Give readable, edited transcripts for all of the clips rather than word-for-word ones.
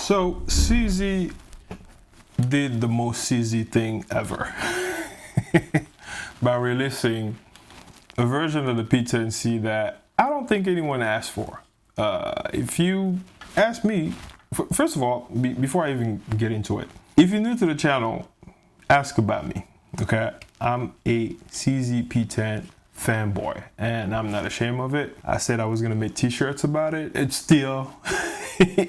So CZ did the most CZ thing ever by releasing a version of the P10C that I don't think anyone asked for. If you ask me, first of all, before I even get into it, if you're new to the channel, ask about me, okay? I'm a CZ P10 fanboy, and I'm not ashamed of it. I said I was gonna make t-shirts about it. It's still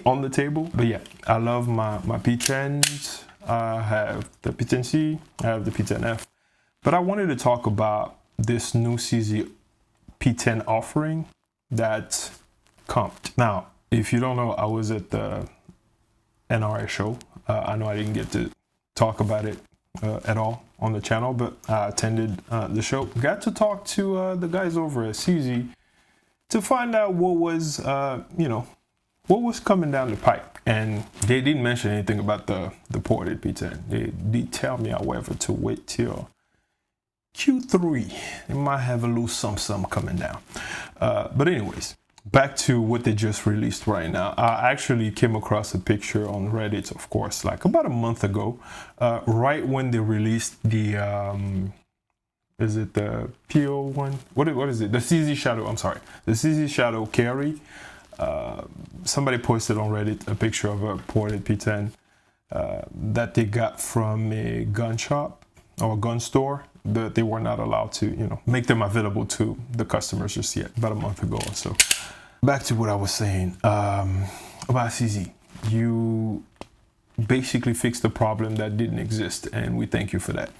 on the table, but yeah, I love my P10s. I have the P10C, I have the P10F, but I wanted to talk about this new CZ P10 offering that's comped. Now, if you don't know, I was at the NRA show. I know I didn't get to talk about it at all on the channel, but I attended the show. Got to talk to the guys over at CZ to find out what was, what was coming down the pipe. And they didn't mention anything about the ported P10. They did tell me, however, to wait till Q3. They might have a little some coming down. But anyways, back to what they just released right now. I actually came across a picture on Reddit, of course, like about a month ago, right when they released the, is it the PO one? What is it? The CZ Shadow, I'm sorry. The CZ Shadow Carry. Somebody posted on Reddit a picture of a ported P10 that they got from a gun shop or a gun store, but they were not allowed to, make them available to the customers just yet, about a month ago or so. Back to what I was saying about CZ. You basically fixed the problem that didn't exist, and we thank you for that.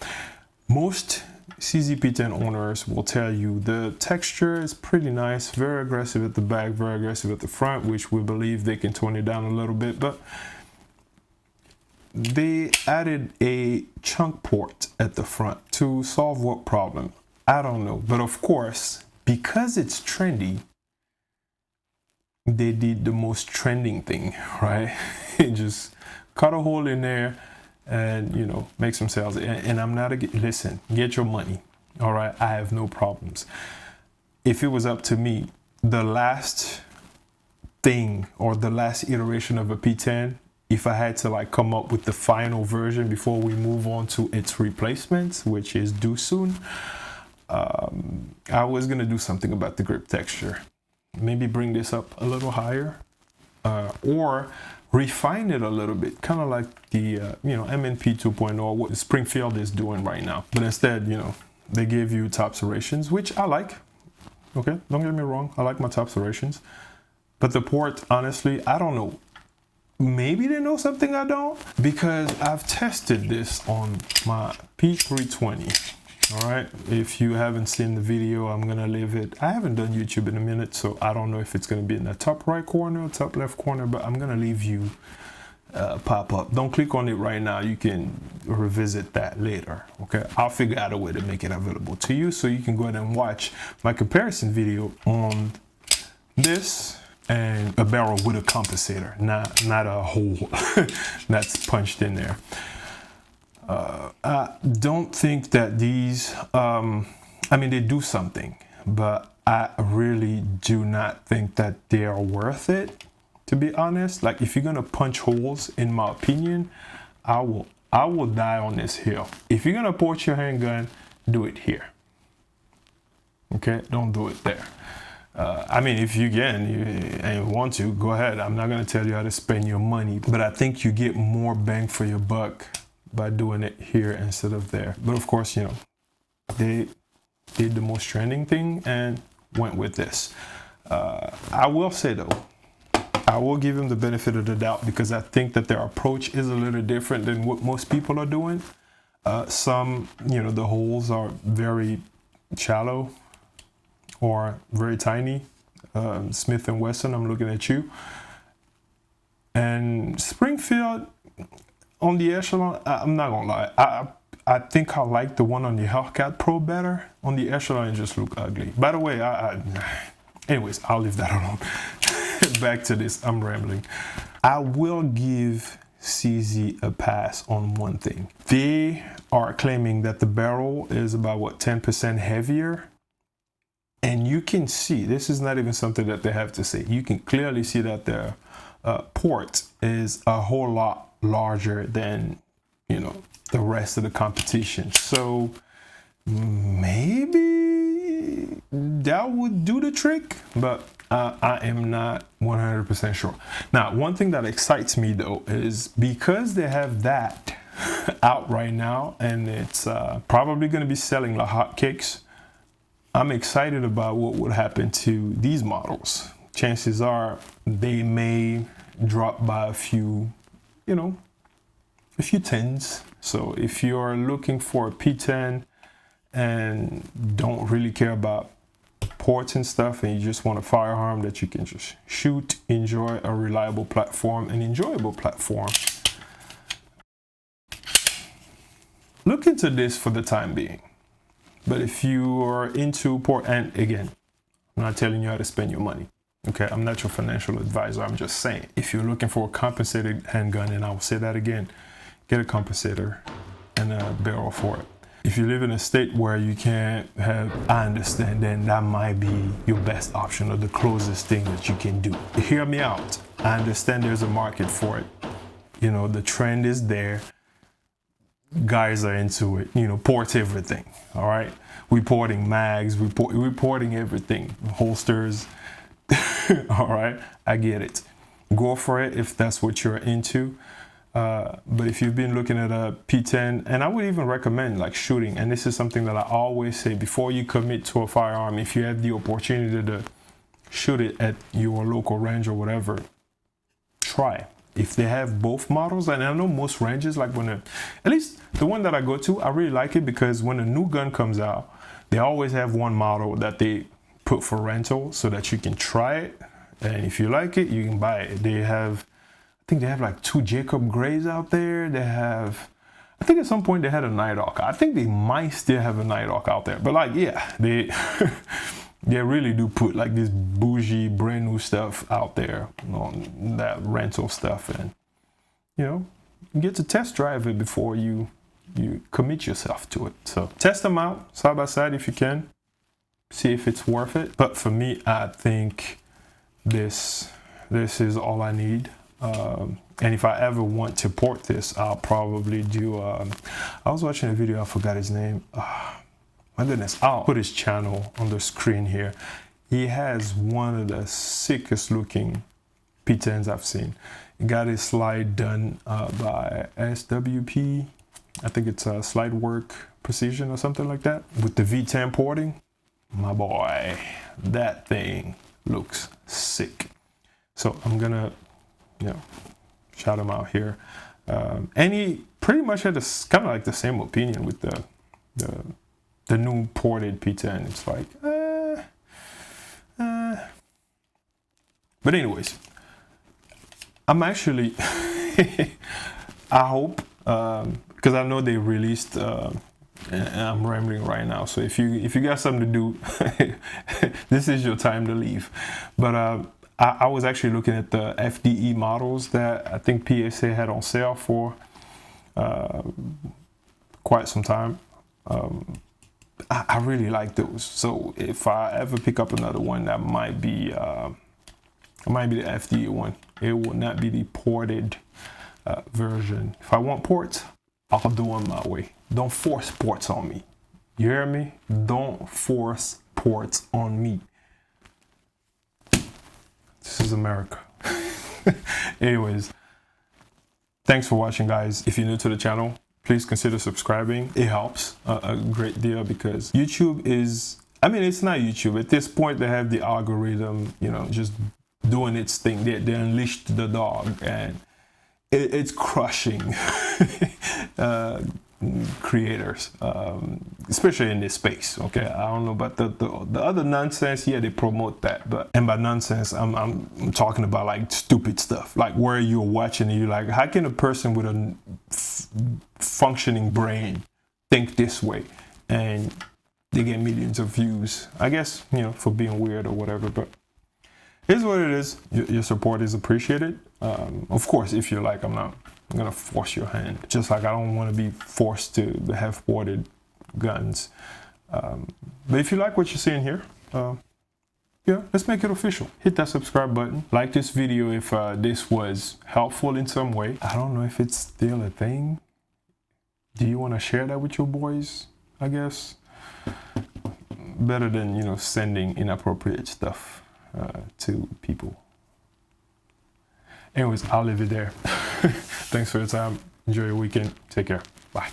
Most CZ P10 owners will tell you the texture is pretty nice, very aggressive at the back, very aggressive at the front, which we believe they can tone it down a little bit, but they added a chunk port at the front to solve what problem? I don't know. But of course, because it's trendy, they did the most trending thing, right? Just cut a hole in there and, make some sales. And I'm not listen, get your money. All right. I have no problems. If it was up to me, the last thing or the last iteration of a P10, if I had to come up with the final version before we move on to its replacements, which is due soon, I was gonna do something about the grip texture. Maybe bring this up a little higher, or refine it a little bit, kind of like the MNP 2.0, what Springfield is doing right now. But instead, they gave you top serrations, which I like. Okay, don't get me wrong, I like my top serrations. But the port, honestly, I don't know. Maybe they know something I don't, because I've tested this on my P320. All right, if you haven't seen the video, I'm gonna leave it. I haven't done YouTube in a minute, so I don't know if it's gonna be in the top right corner or top left corner, but I'm gonna leave you pop up. Don't click on it right now. You can revisit that later. Okay, I'll figure out a way to make it available to you so you can go ahead and watch my comparison video on this and a barrel with a compensator, not a hole that's punched in there. I don't think that these, they do something, but I really do not think that they are worth it, to be honest. Like, if you're gonna punch holes, in my opinion, I will die on this hill. If you're gonna port your handgun, do it here. Okay, don't do it there. If you can and want to, go ahead. I'm not gonna tell you how to spend your money, but I think you get more bang for your buck by doing it here instead of there. But of course, they did the most trending thing and went with this. I will say though, I will give them the benefit of the doubt, because I think that their approach is a little different than what most people are doing. Some, the holes are very shallow or very tiny. Smith & Wesson, I'm looking at you. And Springfield, on the Echelon, I'm not gonna lie, I think I like the one on the Hellcat Pro better. On the Echelon, it just look ugly. By the way, anyways, I'll leave that alone. Back to this, I'm rambling. I will give CZ a pass on one thing. They are claiming that the barrel is about 10% heavier. And you can see, this is not even something that they have to say. You can clearly see that the port is a whole lot larger than, you know, the rest of the competition. So maybe that would do the trick, but I am not 100% sure. Now, one thing that excites me though is because they have that out right now, and it's probably going to be selling like hotcakes, I'm excited about what would happen to these models. Chances are they may drop by a few, you know, a few tens. So if you're looking for a P10 and don't really care about ports and stuff, and you just want a firearm that you can just shoot, enjoy, a reliable platform, an enjoyable platform, look into this for the time being. But if you are into port, and again, I'm not telling you how to spend your money, okay? I'm not your financial advisor. I'm just saying, if you're looking for a compensated handgun, and I will say that again, get a compensator and a barrel for it. If you live in a state where you can't have, I understand, then that might be your best option or the closest thing that you can do. Hear me out. I understand there's a market for it. You know, the trend is there. Guys are into it, you know, port everything. All right, we're porting mags, we're porting everything, holsters. All right, I get it. Go for it if that's what you're into. But if you've been looking at a P10, and I would even recommend like shooting, and this is something that I always say before you commit to a firearm, if you have the opportunity to shoot it at your local range or whatever, try. If they have both models, and I know most ranges, like when at least the one that I go to, I really like it because when a new gun comes out, they always have one model that they put for rental so that you can try it, and if you like it, you can buy it. They have, I think they have like 2 Jacob Grays out there. They have, I think at some point they had a Nighthawk. I think they might still have a Nighthawk out there, but like, yeah, they they really do put like this bougie brand new stuff out there on that rental stuff, and you know, you get to test drive it before you commit yourself to it. So test them out side by side if you can, see if it's worth it. But for me, I think this is all I need. And if I ever want to port this, I'll probably do I was watching a video, I forgot his name. My goodness, I'll put his channel on the screen here. He has one of the sickest looking P10s I've seen. He got his slide done by SWP. I think it's a slide work precision or something like that. With the V10 porting, my boy, that thing looks sick. So I'm gonna, you know, shout him out here. And he pretty much had this kind of like the same opinion with the new ported P10. It's like, but anyways, I'm actually, I hope, because I know they released, and I'm rambling right now, so if you got something to do, this is your time to leave. But I was actually looking at the FDE models that I think PSA had on sale for quite some time. I really like those. So if I ever pick up another one, that might be the FDE one. It will not be the ported version. If I want ports, I'll do them my way. Don't force ports on me. You hear me? Don't force ports on me. This is America. Anyways, thanks for watching, guys. If you're new to the channel, please consider subscribing. It helps a great deal because YouTube is, I mean, it's not YouTube. At this point, they have the algorithm, you know, just doing its thing. They unleashed the dog, and it's crushing creators, especially in this space. Okay, I don't know about the other nonsense. Yeah, they promote that, but, and by nonsense, I'm talking about like stupid stuff, like where you're watching and you're like, how can a person with a functioning brain think this way, and they get millions of views? I guess, you know, for being weird or whatever, but here's what it is. Your support is appreciated. Of course, if you're like, I'm not gonna force your hand, just like I don't want to be forced to have ported guns. But if you like what you're seeing here, yeah, let's make it official. Hit that subscribe button. Like this video if this was helpful in some way. I don't know if it's still a thing. Do you want to share that with your boys? I guess better than, you know, sending inappropriate stuff to people. Anyways, I'll leave it there. Thanks for your time. Enjoy your weekend. Take care. Bye.